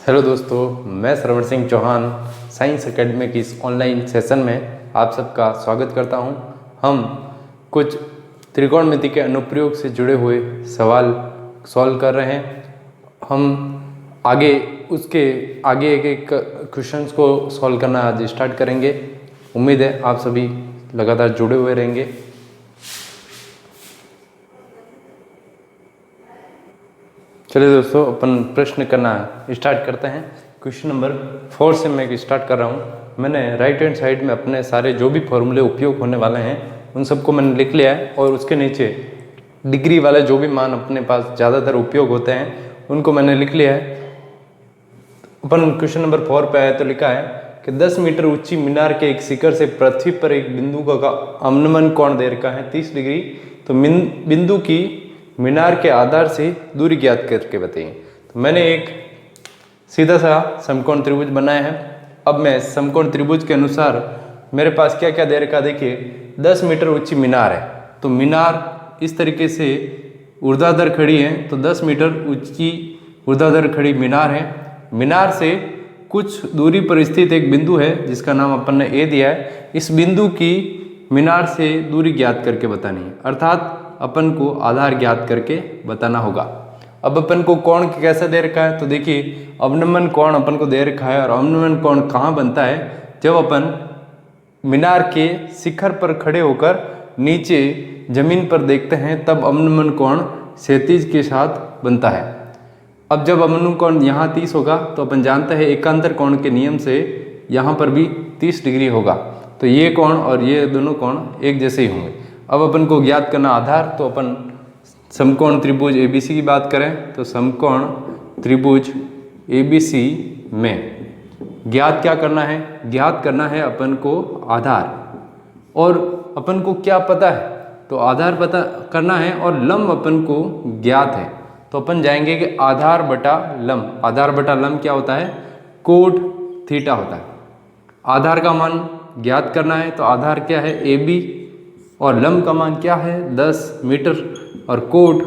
Hello दोस्तों, मैं श्रवण Singh Chauhan science academy की इस ऑनलाइन सेशन में आप सबका स्वागत करता हूं। हम कुछ त्रिकोणमिति के अनुप्रयोग से जुड़े हुए सवाल सॉल्व कर रहे हैं। हम आगे एक एक क्वेश्चंस को सॉल्व करना आज स्टार्ट करेंगे। उम्मीद है आप सभी लगातार जुड़े हुए रहेंगे। चलिए दोस्तों, अपन प्रश्न करना स्टार्ट करते हैं। क्वेश्चन नंबर 4 से मैं स्टार्ट कर रहा हूँ। मैंने राइट हैंड साइड में अपने सारे जो भी फॉर्मूले उपयोग होने वाले हैं उन सबको मैंने लिख लिया है, और उसके नीचे डिग्री वाले जो भी मान अपने पास ज़्यादातर उपयोग होते हैं उनको मैंने लिख लिया है। अपन क्वेश्चन नंबर 4 पे आए तो लिखा है कि 10 मीटर ऊंची मीनार के एक शिखर से पृथ्वी पर एक बिंदु का अवनमन कोण दे रखा है 30 डिग्री। तो बिंदु की मीनार के आधार से दूरी ज्ञात करके बताइए। तो मैंने एक सीधा सा समकोण त्रिभुज बनाया है। अब मैं समकोण त्रिभुज के अनुसार मेरे पास क्या क्या दे रखा, देखिए 10 मीटर ऊंची मीनार है। तो मीनार इस तरीके से ऊर्ध्वाधर खड़ी है, तो 10 मीटर ऊंची ऊर्ध्वाधर खड़ी मीनार है। मीनार से कुछ दूरी पर स्थित एक बिंदु है जिसका नाम अपन ने ए दिया है। इस बिंदु की मीनार से दूरी ज्ञात करके बतानी है, अर्थात अपन को आधार ज्ञात करके बताना होगा। अब अपन को कोण कैसा दे रखा है, तो देखिए अवनमन कोण अपन को दे रखा है। और अवनमन कोण कहाँ बनता है, जब अपन मीनार के शिखर पर खड़े होकर नीचे जमीन पर देखते हैं तब अवनमन कोण क्षैतिज के साथ बनता है। अब जब अवनमन कोण यहाँ 30 होगा तो अपन जानते हैं एकांतर कोण के नियम से यहाँ पर भी 30 डिग्री होगा। तो ये कोण और ये दोनों कोण एक जैसे ही होंगे। अब अपन को ज्ञात करना आधार, तो अपन समकोण त्रिभुज एबीसी की बात करें तो समकोण त्रिभुज एबीसी में ज्ञात क्या करना है, ज्ञात करना है अपन को आधार। और अपन को क्या पता है, तो आधार पता करना है और लंब अपन को ज्ञात है। तो अपन जाएंगे कि आधार बटा लंब। आधार बटा लंब क्या होता है, कोट थीटा होता है। आधार का मान ज्ञात करना है, तो आधार क्या है ए बी, और लंब का मान क्या है 10 मीटर, और कोट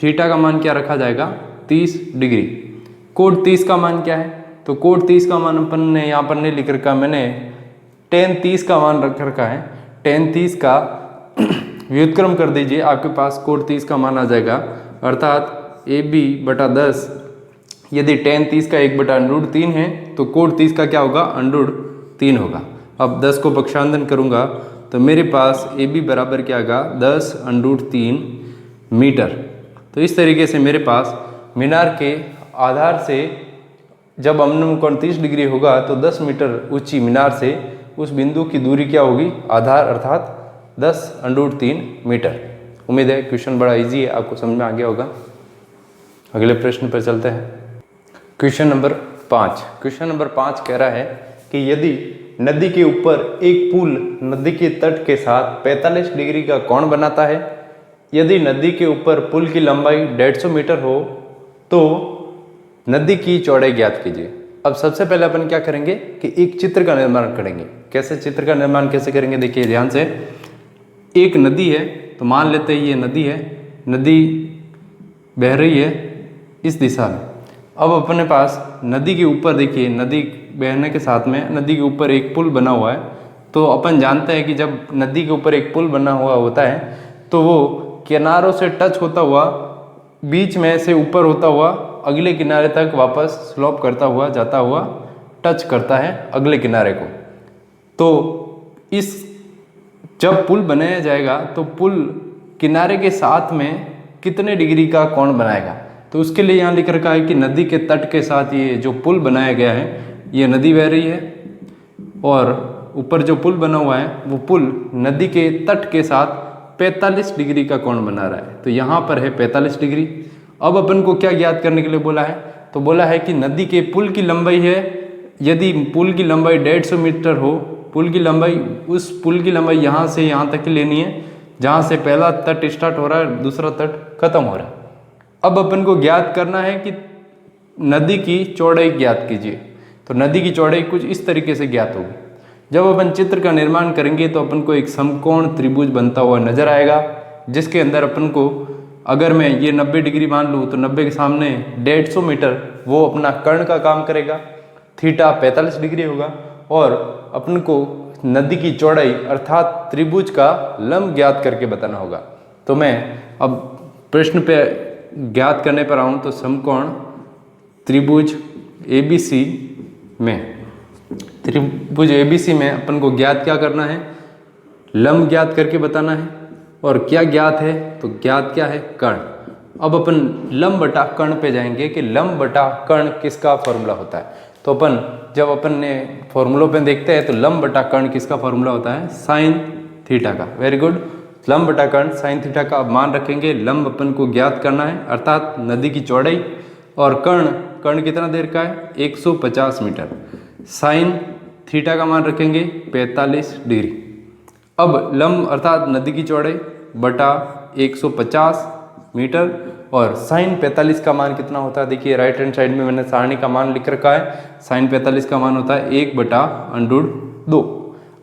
थीटा का मान क्या रखा जाएगा 30 डिग्री। कोट 30 का मान क्या है, तो कोट 30 का मान अपन ने यहाँ पर नहीं लिख रखा, मैंने tan 30 का मान रख रखा है। tan 30 का व्युत्क्रम कर दीजिए, आपके पास कोट 30 का मान आ जाएगा, अर्थात ए बी बटा 10। यदि tan 30 का 1/√3 है तो कोट 30 का क्या होगा √3 होगा। अब 10 को पक्षांतन करूँगा तो मेरे पास ए बी बराबर क्या आएगा 10√3 मीटर। तो इस तरीके से मेरे पास मीनार के आधार से जब अवनमन कोण 30 डिग्री होगा तो 10 मीटर ऊंची मीनार से उस बिंदु की दूरी क्या होगी आधार, अर्थात 10√3 मीटर। उम्मीद है क्वेश्चन बड़ा इजी है, आपको समझ में आ गया होगा। अगले प्रश्न पर चलते हैं। Question number 5। क्वेश्चन नंबर 5 कह रहा है कि यदि नदी के ऊपर एक पुल नदी के तट के साथ 45 डिग्री का कोण बनाता है, यदि नदी के ऊपर पुल की लंबाई 150 मीटर हो तो नदी की चौड़ाई ज्ञात कीजिए। अब सबसे पहले अपन क्या करेंगे कि एक चित्र का निर्माण करेंगे। कैसे चित्र का निर्माण कैसे करेंगे, देखिए ध्यान से। एक नदी है, तो मान लेते हैं ये नदी है, नदी बह रही है इस दिशा में। अब अपने पास नदी के ऊपर देखिए, नदी बहने के साथ में नदी के ऊपर एक पुल बना हुआ है। तो अपन जानते हैं कि जब नदी के ऊपर एक पुल बना हुआ होता है तो वो किनारों से टच होता हुआ बीच में से ऊपर होता हुआ अगले किनारे तक वापस स्लोप करता हुआ जाता हुआ टच करता है अगले किनारे को। तो इस जब पुल बनाया जाएगा तो पुल किनारे के साथ में कितने डिग्री का कोण बनाएगा, तो उसके लिए यहाँ लिख रखा है कि नदी के तट के साथ ये जो पुल बनाया गया है, ये नदी बह रही है और ऊपर जो पुल बना हुआ है वो पुल नदी के तट के साथ 45 डिग्री का कोण बना रहा है। तो यहाँ पर है 45 डिग्री। अब अपन को क्या ज्ञात करने के लिए बोला है, तो बोला है कि नदी के पुल की लंबाई है, यदि पुल की लंबाई 150 मीटर हो, पुल की लंबाई उस पुल की लंबाई यहाँ से यहाँ तक की लेनी है जहाँ से पहला तट स्टार्ट हो रहा है दूसरा तट खत्म हो रहा है। अब अपन को ज्ञात करना है कि नदी की चौड़ाई ज्ञात कीजिए। तो नदी की चौड़ाई कुछ इस तरीके से ज्ञात होगी। जब अपन चित्र का निर्माण करेंगे तो अपन को एक समकोण त्रिभुज बनता हुआ नजर आएगा, जिसके अंदर अपन को अगर मैं ये 90 डिग्री मान लूँ तो 90 के सामने 150 मीटर वो अपना कर्ण का काम करेगा, थीटा 45 डिग्री होगा, और अपन को नदी की चौड़ाई अर्थात त्रिभुज का लंब ज्ञात करके बताना होगा। तो मैं अब प्रश्न पे ज्ञात करने पर आऊँ तो समकोण त्रिभुज ABC में अपन को ज्ञात क्या करना है, लंब ज्ञात करके बताना है। और क्या ज्ञात है, तो ज्ञात क्या है, कर्ण। अब अपन लंब बटा कर्ण पे जाएंगे कि लंब बटा कर्ण किसका फॉर्मूला होता है। तो जब अपन ने फॉर्मूलों पे देखते हैं तो लंब बटा कर्ण किसका फॉर्मूला होता है, साइन थीटा का। वेरी गुड, लंब बटा कर्ण साइन थीटा का। अब मान रखेंगे लंब अपन को ज्ञात करना है अर्थात नदी की चौड़ाई, और कर्ण कितना देर का है, 150 मीटर। साइन थीटा का मान रखेंगे 45 डिग्री। अब लंब अर्थात नदी की चौड़ाई बटा 150 मीटर और साइन 45 का मान कितना होता है, देखिए राइट हैंड साइड में मैंने सारणी का मान लिख रखा है। साइन 45 का मान होता है 1/√2।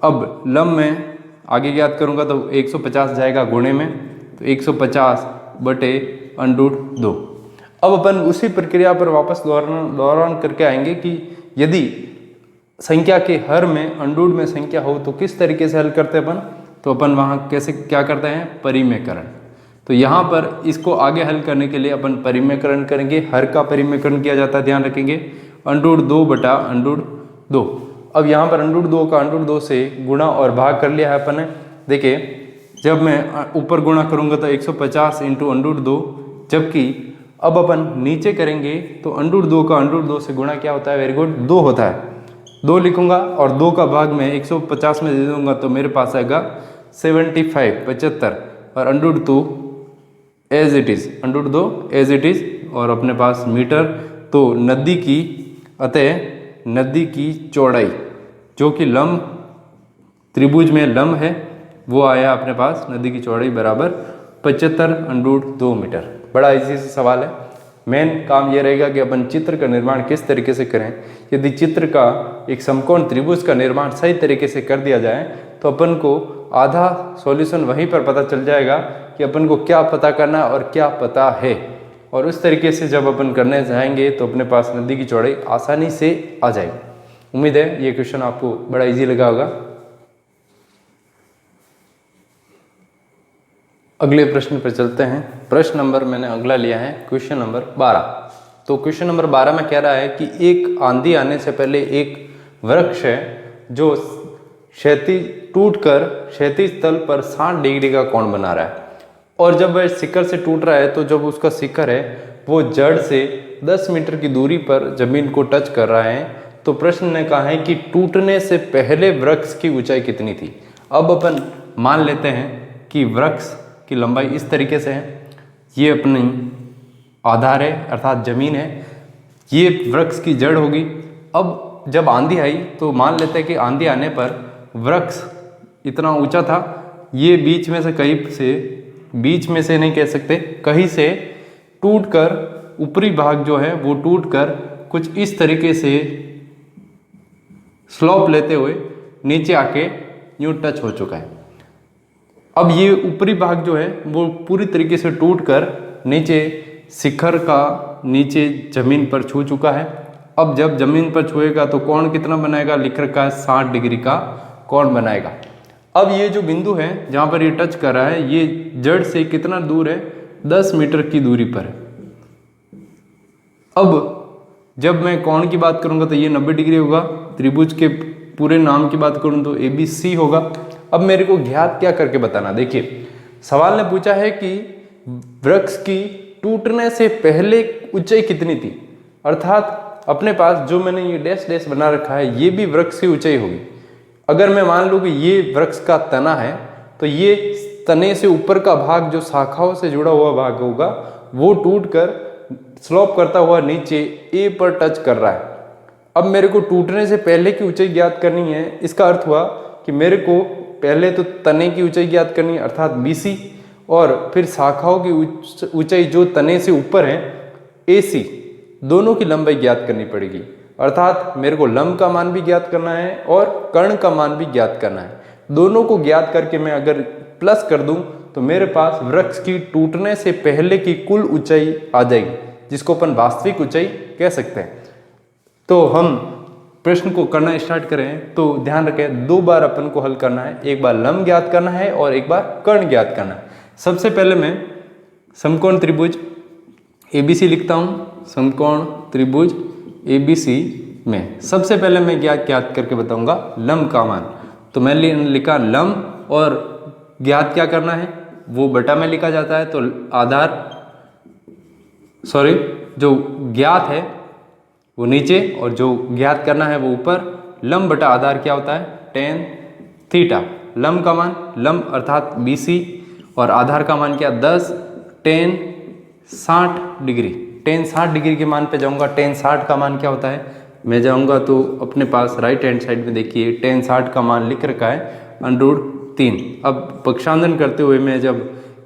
अब लंब में आगे ज्ञात करूंगा तो 150 जाएगा गुणे में, तो 150/√2। अब अपन उसी प्रक्रिया पर वापस दोहरान करके आएंगे कि यदि संख्या के हर में अंडूड में संख्या हो तो किस तरीके से हल करते हैं अपन। तो अपन वहाँ कैसे क्या करते हैं, परिमेयकरण। तो यहाँ पर इसको आगे हल करने के लिए अपन परिमेयकरण करेंगे। हर का परिमेयकरण किया जाता है, ध्यान रखेंगे, √2/√2। अब यहाँ पर √2 का √2 से गुणा और भाग कर लिया है अपन ने। देखिए जब मैं ऊपर गुणा करूँगा तो 150 × √2, जबकि अब अपन नीचे करेंगे तो √2 का √2 से गुणा क्या होता है, वेरी गुड, 2 होता है। 2 लिखूंगा और 2 का भाग में 150 में दे दूंगा तो मेरे पास आएगा 75 और √2 as it is, √2 as it is, और अपने पास मीटर। तो नदी की चौड़ाई जो कि लंब त्रिभुज में लंब है वो आया अपने पास, नदी की चौड़ाई बराबर 75 √2 मीटर। बड़ा इजी सा सवाल है। मेन काम ये रहेगा कि अपन चित्र का निर्माण किस तरीके से करें। यदि चित्र का एक समकोण त्रिभुज का निर्माण सही तरीके से कर दिया जाए तो अपन को आधा सॉल्यूशन वहीं पर पता चल जाएगा कि अपन को क्या पता करना और क्या पता है। और उस तरीके से जब अपन करने जाएंगे तो अपने पास नदी की चौड़ाई आसानी से आ जाएगी। उम्मीद है ये क्वेश्चन आपको बड़ा इजी लगा होगा। अगले प्रश्न पर चलते हैं। प्रश्न नंबर मैंने अगला लिया है क्वेश्चन नंबर 12। तो क्वेश्चन नंबर 12 में कह रहा है कि एक आंधी आने से पहले एक वृक्ष है जो टूटकर क्षैतिज तल पर 60 डिग्री का कोण बना रहा है, और जब वह शिखर से टूट रहा है तो जब उसका शिखर है वो जड़ से 10 मीटर की दूरी पर जमीन को टच कर रहा है। तो प्रश्न ने कहा है कि टूटने से पहले वृक्ष की ऊंचाई कितनी थी। अब अपन मान लेते हैं कि वृक्ष की लंबाई इस तरीके से है, ये अपनी आधार है अर्थात जमीन है, ये वृक्ष की जड़ होगी। अब जब आंधी आई तो मान लेते हैं कि आंधी आने पर वृक्ष इतना ऊंचा था, ये बीच में से नहीं कह सकते, कहीं से टूटकर ऊपरी भाग जो है वो टूटकर कुछ इस तरीके से स्लोप लेते हुए नीचे आके यूं टच हो चुका है। अब ये ऊपरी भाग जो है वो पूरी तरीके से टूटकर नीचे शिखर का नीचे जमीन पर छू चुका है। अब जब जमीन पर छुएगा तो कोण कितना बनाएगा, लिख रखा है 60 डिग्री का कोण बनाएगा। अब ये जो बिंदु है जहाँ पर ये टच कर रहा है ये जड़ से कितना दूर है, 10 मीटर की दूरी पर है। अब जब मैं कोण की बात करूंगा तो ये 90 डिग्री होगा। त्रिभुज के पूरे नाम की बात करूं तो ABC होगा। अब मेरे को ज्ञात क्या करके बताना, देखिए सवाल ने पूछा है कि वृक्ष की टूटने से पहले ऊंचाई कितनी थी, अर्थात अपने पास जो मैंने ये डैश डैश बना रखा है ये भी वृक्ष की ऊंचाई होगी। अगर मैं मान लूँ कि ये वृक्ष का तना है तो ये तने से ऊपर का भाग जो शाखाओं से जुड़ा हुआ भाग होगा वो टूटकर स्लोप करता हुआ नीचे A पर टच कर रहा है। अब मेरे को टूटने से पहले की ऊंचाई ज्ञात करनी है। इसका अर्थ हुआ कि मेरे को पहले तो तने की ऊंचाई ज्ञात करनी है अर्थात BC, और फिर शाखाओं की ऊंचाई जो तने से ऊपर है AC, दोनों की लंबाई ज्ञात करनी पड़ेगी। अर्थात मेरे को लंब का मान भी ज्ञात करना है और कर्ण का मान भी ज्ञात करना है। दोनों को ज्ञात करके मैं अगर प्लस कर दूं तो मेरे पास वृक्ष की टूटने से पहले की कुल ऊंचाई आ जाएगी। जिसको अपन वास्तविक ऊंचाई कह सकते हैं। तो हम प्रश्न को करना स्टार्ट करें तो ध्यान रखें 2 बार अपन को हल करना है, एक बार लंब ज्ञात करना है और एक बार कर्ण ज्ञात करना है। सबसे पहले मैं समकोण त्रिभुज ABC लिखता हूँ। समकोण त्रिभुज ABC में सबसे पहले मैं ज्ञात करके बताऊंगा लंब का मान। तो मैं लिखा लंब और ज्ञात क्या करना है वो बटा में लिखा जाता है। तो जो ज्ञात है वो नीचे और जो ज्ञात करना है वो ऊपर। लंब बटा आधार क्या होता है tan थीटा। लंब का मान लंब अर्थात BC और आधार का मान क्या 10 tan 60 डिग्री। tan 60 डिग्री के मान पे जाऊंगा। tan 60 का मान क्या होता है, मैं जाऊंगा तो अपने पास राइट हैंड साइड में देखिए tan 60 का मान लिख रखा है √3। अब पक्षांतरण करते हुए मैं जब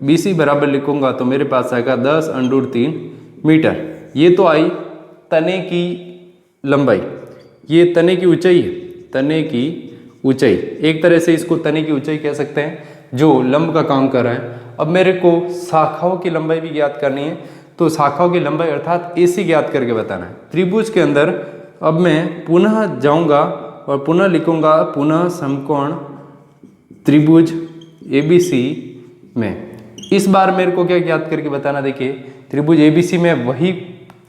BC बराबर लिखूंगा तो मेरे पास आएगा 10 √3 मीटर। ये तो आई तने की लंबाई, ये तने की ऊंचाई है। तने की ऊंचाई एक तरह से इसको तने की ऊंचाई कह सकते हैं जो लंब का काम कर रहा है। अब मेरे को शाखाओं की लंबाई भी ज्ञात करनी है। तो शाखाओं की लंबाई अर्थात AC ज्ञात करके बताना है। त्रिभुज के अंदर अब मैं पुनः जाऊंगा और पुनः लिखूंगा पुनः समकोण त्रिभुज ABC में। इस बार मेरे को क्या ज्ञात करके बताना, देखिए त्रिभुज ABC में वही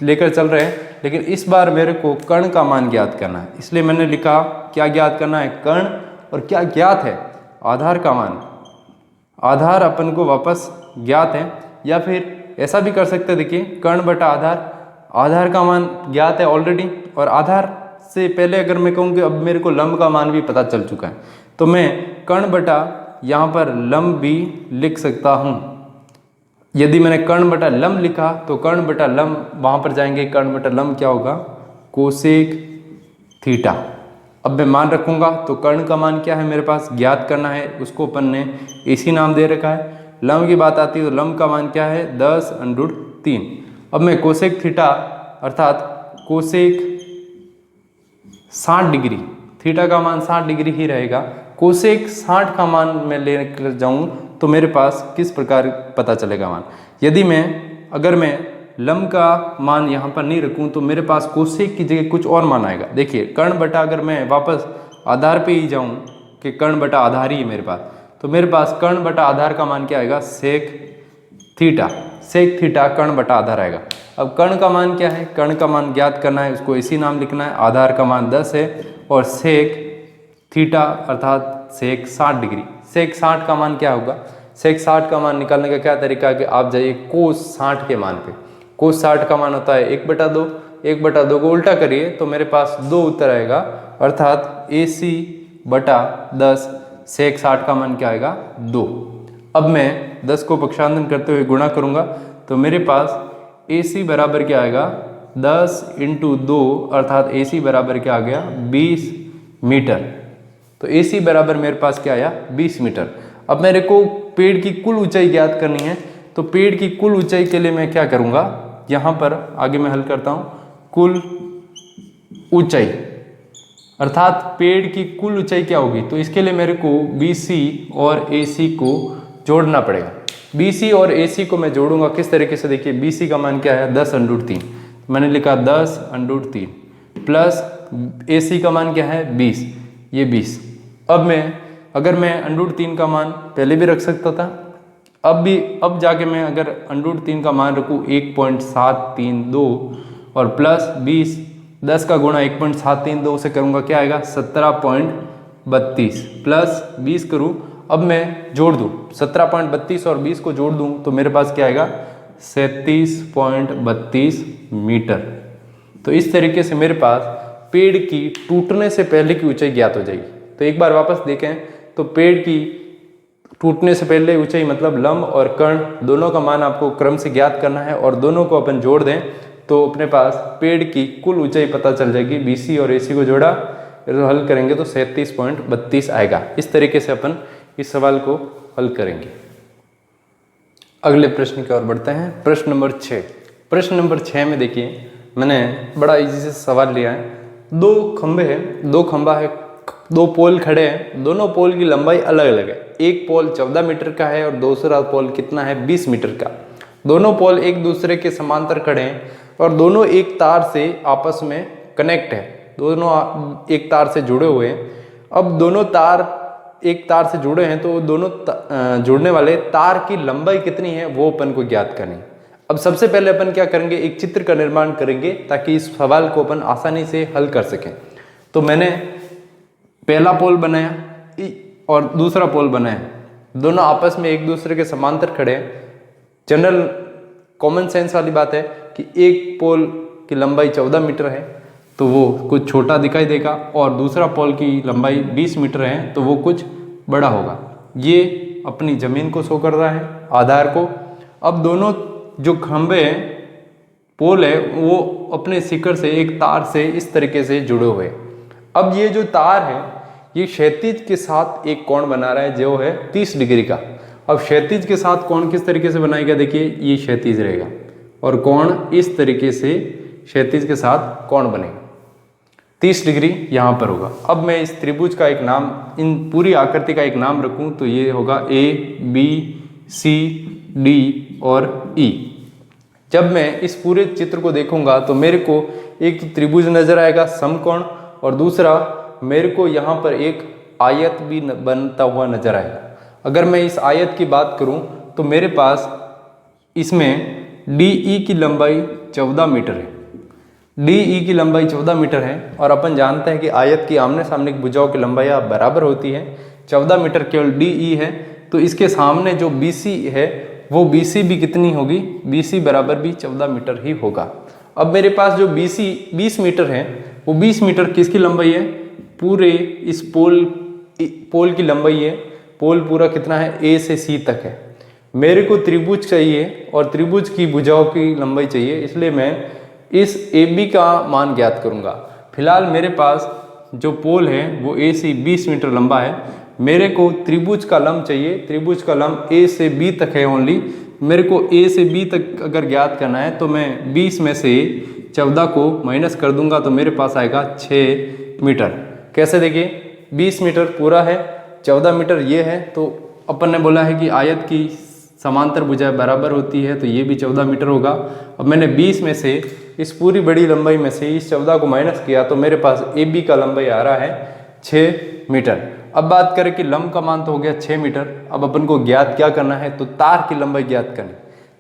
लेकर चल रहे हैं लेकिन इस बार मेरे को कर्ण का मान ज्ञात करना है। इसलिए मैंने लिखा क्या ज्ञात करना है कर्ण, और क्या ज्ञात है आधार का मान। आधार अपन को वापस ज्ञात है, या फिर ऐसा भी कर सकते हैं देखिए कर्ण बटा आधार। आधार का मान ज्ञात है ऑलरेडी, और आधार से पहले अगर मैं कहूँ कि अब मेरे को लंब का मान भी पता चल चुका है तो मैं कर्ण बटा यहाँ पर लंब भी लिख सकता हूँ। यदि मैंने कर्ण बटा लंब लिखा तो कर्ण बटा लंब वहाँ पर जाएंगे। कर्ण बटा लंब क्या होगा कोसेक थीटा। अब मैं मान रखूँगा तो कर्ण का मान क्या है मेरे पास ज्ञात करना है, उसको अपन ने AC नाम दे रखा है। लंब की बात आती है तो लंब का मान क्या है 10 √3। अब मैं कोसेक थीटा अर्थात कोसेक 60 डिग्री, थीटा का मान 60 डिग्री ही रहेगा। कोसेक 60 का मान मैं लेकर जाऊं तो मेरे पास किस प्रकार पता चलेगा मान। यदि अगर मैं लंब का मान यहाँ पर नहीं रखूँ तो मेरे पास कोसेक की जगह कुछ और मान आएगा। देखिए कर्ण बटा, अगर मैं वापस आधार पे ही जाऊँ कि कर्ण बटा आधार ही है मेरे पास, तो मेरे पास कर्ण बटा आधार का मान क्या आएगा सेक थीटा। सेक थीटा कर्ण बटा आधार आएगा। अब कर्ण का मान क्या है, कर्ण का मान ज्ञात करना है, उसको इसी नाम लिखना है। आधार का मान 10 है और सेक थीटा अर्थात सेक 60 डिग्री। सेक 60 का मान क्या होगा, सेक 60 का मान निकालने का क्या तरीका है कि आप जाइए कोस 60 के मान पे। कोस 60 का मान होता है 1/2। 1/2 को उल्टा करिए तो मेरे पास 2 उत्तर आएगा, अर्थात AC/10 सेक 60 का मान क्या आएगा 2। अब मैं 10 को पक्षांतरण करते हुए गुणा करूंगा तो मेरे पास AC बराबर क्या आएगा 10 × 2 अर्थात AC बराबर क्या आ गया 20 मीटर। तो AC बराबर मेरे पास क्या आया 20 मीटर। अब मेरे को पेड़ की कुल ऊंचाई ज्ञात करनी है। तो पेड़ की कुल ऊंचाई के लिए मैं क्या करूंगा, यहाँ पर आगे मैं हल करता हूँ कुल ऊंचाई अर्थात पेड़ की कुल ऊंचाई क्या होगी। तो इसके लिए मेरे को BC और AC को जोड़ना पड़ेगा। BC और AC को मैं जोड़ूंगा किस तरीके से, देखिए BC का मान क्या है 10 √3, मैंने लिखा 10 √3 प्लस AC का मान क्या है 20, ये 20। अब अगर मैं √3 का मान पहले भी रख सकता था, अब जाके मैं अगर √3 का मान रखूँ 1.732 और प्लस 20, 10 का गुणा 1.732 से करूँगा क्या आएगा 17.32 प्लस 20 करूँ। अब मैं जोड़ दूँ 17.32 और 20 को जोड़ दूँ तो मेरे पास क्या आएगा 37.32 मीटर। तो इस तरीके से मेरे पास पेड़ की टूटने से पहले की ऊंचाई ज्ञात हो जाएगी। तो एक बार वापस देखें तो पेड़ की टूटने से पहले ऊंचाई मतलब लंब और कर्ण दोनों का मान आपको क्रम से ज्ञात करना है और दोनों को अपन जोड़ दें तो अपने पास पेड़ की कुल ऊंचाई पता चल जाएगी। BC और AC को जोड़ा हल करेंगे तो 37.32 आएगा। इस तरीके से अपन इस सवाल को हल करेंगे। अगले प्रश्न की ओर बढ़ते हैं। प्रश्न नंबर 6। प्रश्न नंबर 6 में देखिए मैंने बड़ा इजी से सवाल लिया है। 2 खंभे हैं, 2 खंभा है, 2 पोल खड़े हैं, दोनों पोल की लंबाई अलग अलग है। एक पोल 14 मीटर का है और दूसरा पोल कितना है 20 मीटर का। दोनों पोल एक दूसरे के समांतर खड़े हैं और दोनों एक तार से आपस में कनेक्ट है, दोनों एक तार से जुड़े हुए हैं। अब दोनों तार एक तार से जुड़े हैं तो दोनों जुड़ने वाले तार की लंबाई कितनी है वो अपन को ज्ञात करनी है। अब सबसे पहले अपन क्या करेंगे, एक चित्र का निर्माण करेंगे ताकि इस सवाल को अपन आसानी से हल कर सकें। तो मैंने पहला पोल बनाया और दूसरा पोल बनाया, दोनों आपस में एक दूसरे के समांतर खड़े हैं। जनरल कॉमन सेंस वाली बात है कि एक पोल की लंबाई 14 मीटर है तो वो कुछ छोटा दिखाई देगा, और दूसरा पोल की लंबाई 20 मीटर है तो वो कुछ बड़ा होगा। ये अपनी जमीन को शो कर रहा है, आधार को। अब दोनों जो खंभे हैं, पोल है, वो अपने शिखर से एक तार से इस तरीके से जुड़े हुए हैं। अब ये जो तार है ये क्षैतिज के साथ एक कोण बना रहा है जो है 30 डिग्री का। अब क्षैतिज के साथ कोण किस तरीके से बनाएगा, देखिए ये क्षैतिज रहेगा और कोण इस तरीके से क्षैतिज के साथ कोण बनेगा, 30 डिग्री यहाँ पर होगा। अब मैं इस त्रिभुज का एक नाम, इन पूरी आकृति का एक नाम रखूँ तो ये होगा A, B, C, D और E। जब मैं इस पूरे चित्र को देखूंगा तो मेरे को एक तो त्रिभुज नजर आएगा समकोण, और दूसरा मेरे को यहाँ पर एक आयत भी बनता हुआ नजर आएगा। अगर मैं इस आयत की बात करूँ तो मेरे पास इसमें DE की लंबाई 14 मीटर है, DE की लंबाई 14 मीटर है, और अपन जानते हैं कि आयत की आमने सामने की भुजाओं की लंबाई बराबर होती है। 14 मीटर केवल DE है, तो इसके सामने जो BC है वो BC भी कितनी होगी, BC बराबर भी 14 मीटर ही होगा। अब मेरे पास जो BC 20 मीटर है, वो 20 मीटर किसकी लंबाई है, पूरे इस पोल की लंबाई है। पोल पूरा कितना है, A से C तक है। मेरे को त्रिभुज चाहिए और त्रिभुज की भुजाओं की लंबाई चाहिए, इसलिए मैं इस AB का मान ज्ञात करूंगा। फिलहाल मेरे पास जो पोल है वो A से 20 मीटर लंबा है। मेरे को त्रिभुज का लंब चाहिए, त्रिभुज का लंब A से B तक है ओनली। मेरे को A से B तक अगर ज्ञात करना है तो मैं 20 में से 14 को माइनस कर दूंगा तो मेरे पास आएगा 6 मीटर। कैसे देखिए, 20 मीटर पूरा है, 14 मीटर ये है, तो अपन ने बोला है कि आयत की समांतर भुजाएं बराबर होती है तो ये भी 14 मीटर होगा। अब मैंने 20 में से इस पूरी बड़ी लंबाई में से इस 14 को माइनस किया तो मेरे पास AB का लंबाई आ रहा है 6 मीटर। अब बात करें कि लंब का मान तो हो गया 6 मीटर। अब अपन को ज्ञात क्या करना है, तो तार की लंबाई ज्ञात करनी।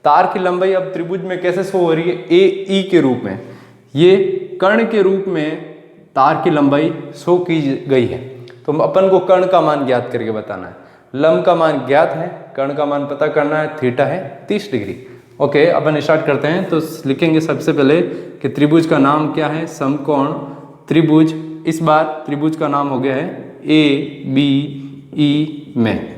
तार की लंबाई अब त्रिभुज में कैसे शो हो रही है, AE के रूप में, ये कर्ण के रूप में तार की लंबाई शो की गई है। तो अपन को कर्ण का मान ज्ञात करके बताना है। लंब का मान ज्ञात है, कर्ण का मान पता करना है, थीटा है 30 डिग्री। ओके, अपन स्टार्ट करते हैं। तो लिखेंगे सबसे पहले कि त्रिभुज का नाम क्या है, समकोण त्रिभुज। इस बार त्रिभुज का नाम हो गया है ABE में।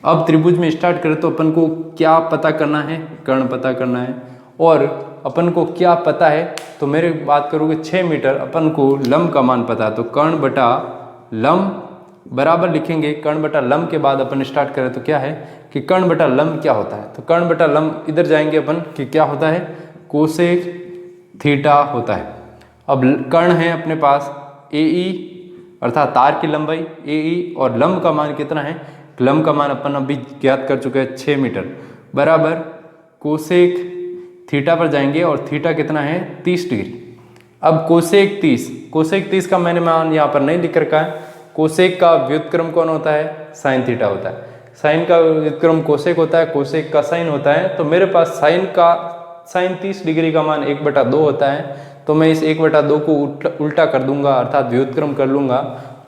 अब त्रिभुज में स्टार्ट करें तो अपन को क्या पता करना है, कर्ण पता करना है। और अपन को क्या पता है, तो मेरे बात करोगे 6 मीटर, अपन को लंब का मान पता है, तो कर्ण बटा लंब बराबर लिखेंगे। कर्ण बटा लंब के बाद अपन स्टार्ट करें तो क्या है कि कर्ण बटा लंब क्या होता है, तो कर्ण बटा लंब इधर जाएंगे अपन कि क्या होता है, कोसेक थीटा होता है। अब कर्ण है अपने पास AE अर्थात तार की लंबाई AE, और लंब का मान कितना है, लंब का मान अपन अभी ज्ञात कर चुके हैं 6 मीटर, बराबर कोसेक थीटा पर जाएंगे और थीटा कितना है 30 डिग्री। अब कोसेक 30 का मैंने मान यहाँ पर नहीं लिख रखा है। कोसेक का व्युत्क्रम कौन होता है, साइन थीटा होता है। साइन का व्युत्क्रम कोसेक होता है, कोसेक का साइन होता है। तो मेरे पास साइन 30 डिग्री का मान 1/2 होता है, तो मैं इस 1/2 को उल्टा कर दूंगा अर्थात व्युत्क्रम कर लूंगा,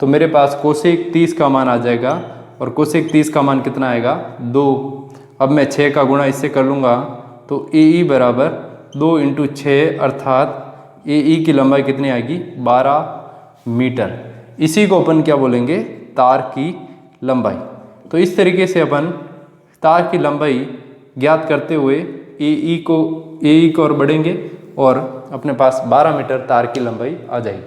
तो मेरे पास कोसेक 30 का मान आ जाएगा। और कोसेक 30 का मान कितना आएगा, 2। अब मैं 6 का गुणा इससे कर लूंगा तो AE बराबर 2 × 6 अर्थात AE की लंबाई कितनी आएगी, 12 मीटर। इसी को अपन क्या बोलेंगे, तार की लंबाई। तो इस तरीके से अपन तार की लंबाई ज्ञात करते हुए AE को और बढ़ेंगे और अपने पास 12 मीटर तार की लंबाई आ जाएगी।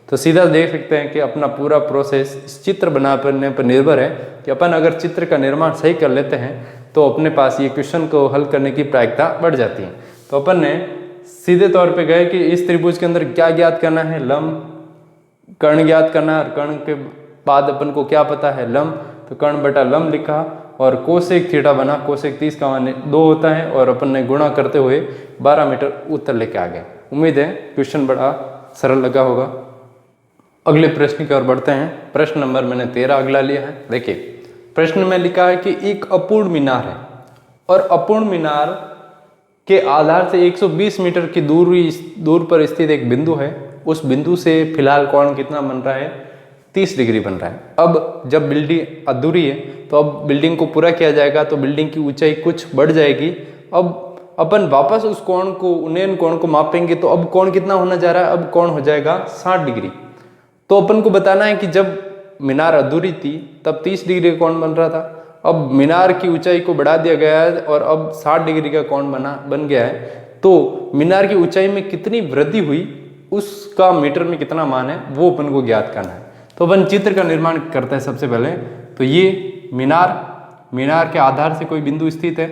तो सीधा देख सकते हैं कि अपना पूरा प्रोसेस इस चित्र बनाने पर निर्भर है कि अपन अगर चित्र का निर्माण सही कर लेते हैं तो अपने पास ये क्वेश्चन को हल करने की प्रायिकता बढ़ जाती है। तो अपन ने सीधे तौर पे गए कि इस त्रिभुज के अंदर क्या ज्ञात करना है, लंब, कर्ण ज्ञात करना है, और कर्ण के बाद अपन को क्या पता है, लंब, तो कर्ण बटा लंब लिखा और कोसेक थीटा बना। कोसेक 30 का मान 2 होता है और अपन ने गुणा करते हुए 12 मीटर उत्तर लेके आ गए। उम्मीद है क्वेश्चन बड़ा सरल लगा होगा। अगले प्रश्न की ओर बढ़ते हैं। प्रश्न नंबर मैंने 13 अगला लिया है। देखिए प्रश्न में लिखा है कि एक अपूर्ण मीनार है और अपूर्ण मीनार के आधार से 120 मीटर की दूर पर स्थित एक बिंदु है। उस बिंदु से फिलहाल कोण कितना बन रहा है? 30 डिग्री बन रहा है। अब जब बिल्डिंग अधूरी है तो अब बिल्डिंग को पूरा किया जाएगा तो बिल्डिंग की ऊंचाई कुछ बढ़ जाएगी। अब अपन वापस उस कोण को उन्नयन कोण को मापेंगे तो अब कोण कितना होना जा रहा है? अब कोण हो जाएगा 60 डिग्री। तो अपन को बताना है कि जब मीनार अधूरी थी तब 30 डिग्री का कोण बन रहा था। अब मीनार की ऊंचाई को बढ़ा दिया गया है और अब 60 डिग्री का कोण बन गया है। तो मीनार की ऊंचाई में कितनी वृद्धि हुई उसका मीटर में कितना मान है वो अपन को ज्ञात करना है। तो अपन चित्र का निर्माण करते हैं। सबसे पहले तो ये मीनार के आधार से कोई बिंदु स्थित है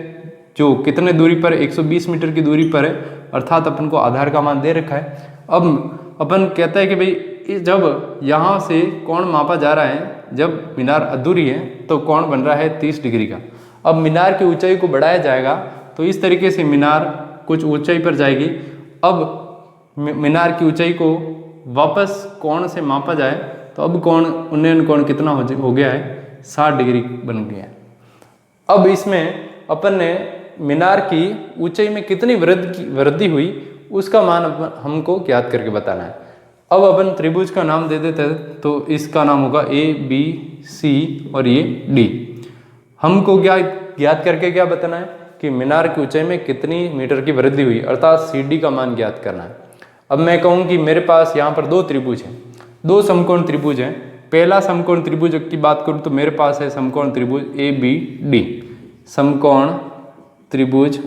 जो कितने दूरी पर? 120 मीटर की दूरी पर है, अर्थात अपन को आधार का मान दे रखा है। अब अपन कहता है कि भाई जब यहाँ से कोण मापा जा रहा है, जब मीनार अधूरी है तो कोण बन रहा है 30 डिग्री का। अब मीनार की ऊंचाई को बढ़ाया जाएगा तो इस तरीके से मीनार कुछ ऊंचाई पर जाएगी। अब मीनार की ऊंचाई को वापस कोण से मापा जाए तो अब कोण उन्नयन कोण कितना हो गया है? 60 डिग्री बन गया है। अब इसमें अपन ने मीनार की ऊंचाई में कितनी वृद्धि हुई उसका मान हमको ज्ञात करके बताना है। अब अपन त्रिभुज का नाम दे देते हैं तो इसका नाम होगा ABC और ये D। हमको ज्ञात करके क्या बताना है कि मीनार की ऊंचाई में कितनी मीटर की वृद्धि हुई, अर्थात CD का मान ज्ञात करना है। अब मैं कहूँ कि मेरे पास यहाँ पर 2 त्रिभुज हैं, 2 समकोण त्रिभुज हैं। पहला समकोण त्रिभुज की बात करूँ तो मेरे पास है समकोण त्रिभुज ABD, समकोण त्रिभुज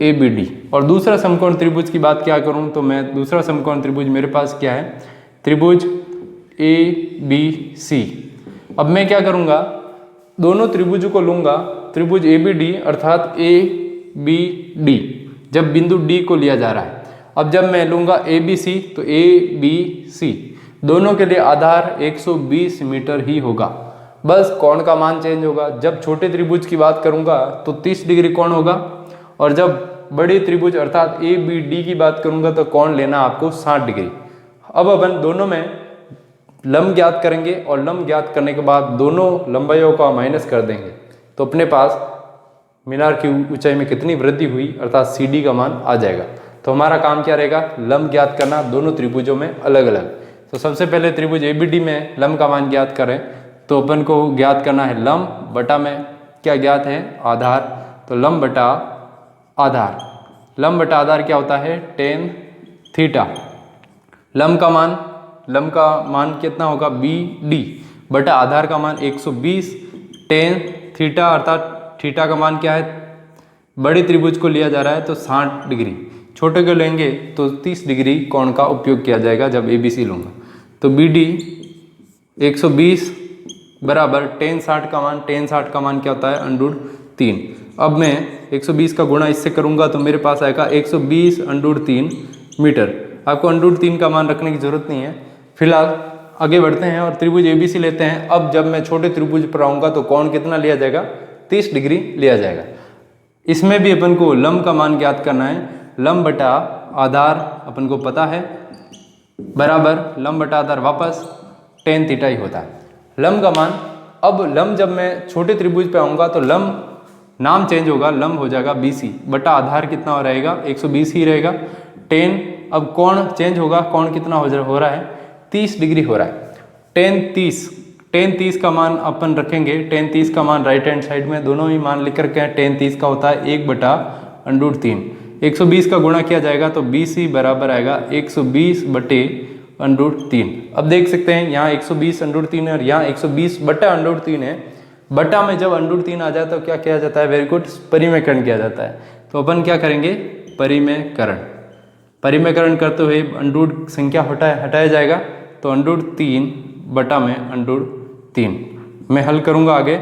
ABD। और दूसरा समकोण त्रिभुज की बात क्या करूं तो मैं दूसरा समकोण त्रिभुज मेरे पास क्या है? त्रिभुज ABC। अब मैं क्या करूंगा? दोनों त्रिभुजों को लूंगा, त्रिभुज ABD अर्थात ABD जब बिंदु D को लिया जा रहा है। अब जब मैं लूंगा ABC तो ABC दोनों के लिए आधार 120 मीटर ही होगा, बस कोण का मान चेंज होगा। जब छोटे त्रिभुज की बात करूंगा तो 30 डिग्री कोण होगा और जब बड़े त्रिभुज अर्थात ABD की बात करूंगा तो कोण लेना आपको 60 डिग्री। अब अपन दोनों में लंब ज्ञात करेंगे और लंब ज्ञात करने के बाद दोनों लंबाइयों का माइनस कर देंगे तो अपने पास मीनार की ऊंचाई में कितनी वृद्धि हुई अर्थात CD का मान आ जाएगा। तो हमारा काम क्या रहेगा? लंब ज्ञात करना दोनों त्रिभुजों में अलग अलग। तो सबसे पहले त्रिभुज ABD में लंब का मान ज्ञात करें तो अपन को ज्ञात करना है लंब बटा में क्या ज्ञात है? आधार। तो लंब बटा आधार, लंब बटा आधार क्या होता है? tan theta. लंब का मान कितना होगा? BD बटा आधार का मान 120 tan थीटा, अर्थात थीटा का मान क्या है? बड़े त्रिभुज को लिया जा रहा है तो 60 डिग्री, छोटे को लेंगे तो 30 डिग्री कोण का उपयोग किया जाएगा जब ABC लूँगा। तो BD 120 बराबर tan 60 का मान क्या होता है? √3। अब मैं 120 का गुणा इससे करूंगा तो मेरे पास आएगा 120 √3 मीटर। आपको √3 का मान रखने की जरूरत नहीं है। फिलहाल आगे बढ़ते हैं और त्रिभुज ABC लेते हैं। अब जब मैं छोटे त्रिभुज पर आऊंगा तो कोण कितना लिया जाएगा? 30 डिग्री लिया जाएगा। इसमें भी अपन को लंब का मान ज्ञात करना है। लंब बटा आधार अपन को पता है बराबर लंब बटा आधार वापस tan थीटा ही होता है। लंब का मान, अब लंब जब मैं छोटे त्रिभुज पे आऊँगा तो लंब नाम चेंज होगा, लंब हो जाएगा BC बटा आधार कितना हो रहेगा? 120 ही रहेगा। tan, अब कोण चेंज होगा, कोण कितना हो रहा है? 30 डिग्री हो रहा है। tan 30 का मान अपन रखेंगे। tan 30 का मान राइट हैंड साइड में दोनों ही मान लिख करके हैं। tan 30 का होता है 1 बटा √3। 120 का गुणा किया जाएगा तो BC बराबर आएगा 120 बटे √3। अब देख सकते हैं यहाँ 120 √3 है और यहाँ 120 बटा √3 है। बटा में जब √3 आ जाए तो क्या किया जाता है? वेरी गुड, परिमेयकरण किया जाता है। तो अपन क्या करेंगे? परिमेयकरण करते हुए √ संख्या हटाया जाएगा तो √3 बटा में √3। मैं हल करूँगा आगे।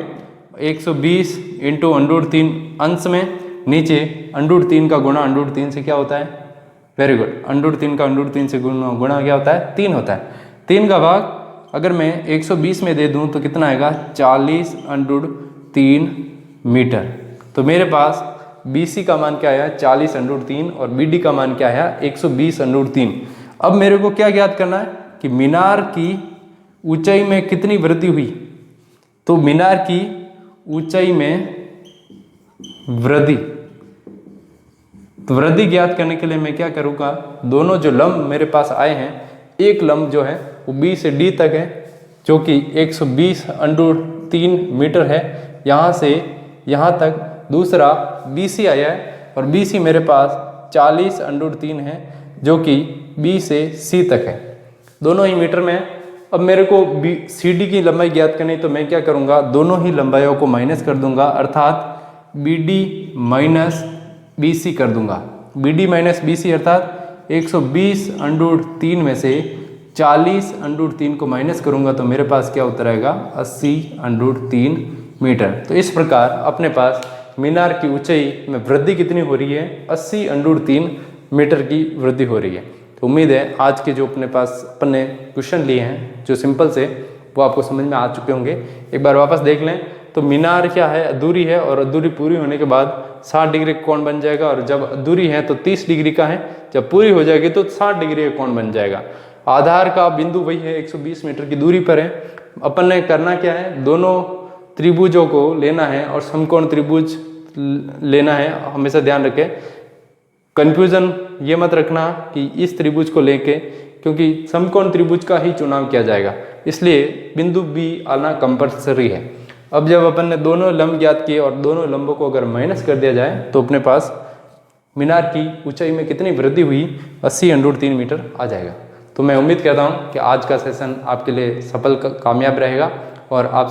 120 इंटू √3 अंश में, नीचे √3 का गुणा √3 से क्या होता है? वेरी गुड, √3 का √3 से गुणा क्या होता है? 3 होता है। 3 का भाग अगर मैं 120 में दे दूं तो कितना आएगा? 40 √3 मीटर। तो मेरे पास BC का मान क्या आया 40√3 और BD का मान क्या आया 120√3। अब मेरे को क्या ज्ञात करना है कि मीनार की ऊंचाई में कितनी वृद्धि हुई। तो मीनार की ऊंचाई में वृद्धि, तो वृद्धि ज्ञात करने के लिए मैं क्या करूँगा, दोनों जो लंब मेरे पास आए हैं, एक लंब जो है वो B से D तक है जो कि 120√3 मीटर है, यहाँ से यहाँ तक। दूसरा BC आया है और BC मेरे पास 40√3 है जो कि B से C तक है, दोनों ही मीटर में है। अब मेरे को CD की लंबाई ज्ञात करनी, तो मैं क्या करूँगा, दोनों ही लंबाइयों को माइनस कर दूंगा, अर्थात BD माइनस BC कर दूंगा। BD माइनस BC अर्थात 120√3 में से 40√3 को माइनस करूंगा तो मेरे पास क्या उत्तर आएगा 80√3 मीटर। तो इस प्रकार अपने पास मीनार की ऊंचाई में वृद्धि कितनी हो रही है, 80√3 मीटर की वृद्धि हो रही है। तो उम्मीद है आज के जो अपने पास अपने क्वेश्चन लिए हैं जो सिंपल से, वो आपको समझ में आ चुके होंगे। एक बार वापस देख लें तो मीनार क्या है, अधूरी है, और अधूरी पूरी होने के बाद 60 डिग्री का कोण बन जाएगा, और जब अधूरी है तो 30 डिग्री का है, जब पूरी हो जाएगी तो 60 डिग्री का कोण बन जाएगा। आधार का बिंदु वही है, 120 मीटर की दूरी पर है। अपन ने करना क्या है, दोनों त्रिभुजों को लेना है और समकोण त्रिभुज लेना है। हमेशा ध्यान रखें, कंफ्यूजन ये मत रखना कि इस त्रिभुज को लेके, क्योंकि समकोण त्रिभुज का ही चुनाव किया जाएगा, इसलिए बिंदु B आना कंपल्सरी है। अब जब अपन ने दोनों लंब ज्ञात किए और दोनों लंबों को अगर माइनस कर दिया जाए तो अपने पास मीनार की ऊंचाई में कितनी वृद्धि हुई, 80√3 मीटर आ जाएगा। तो मैं उम्मीद करता हूँ कि आज का सेशन आपके लिए सफल कामयाब रहेगा और आप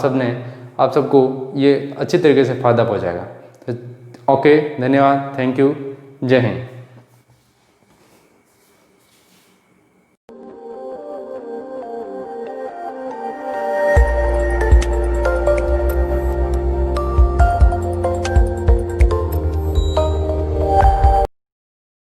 सबको ये अच्छी तरीके से फ़ायदा पहुँचाएगा। ओके, धन्यवाद, थैंक यू, जय हिंद।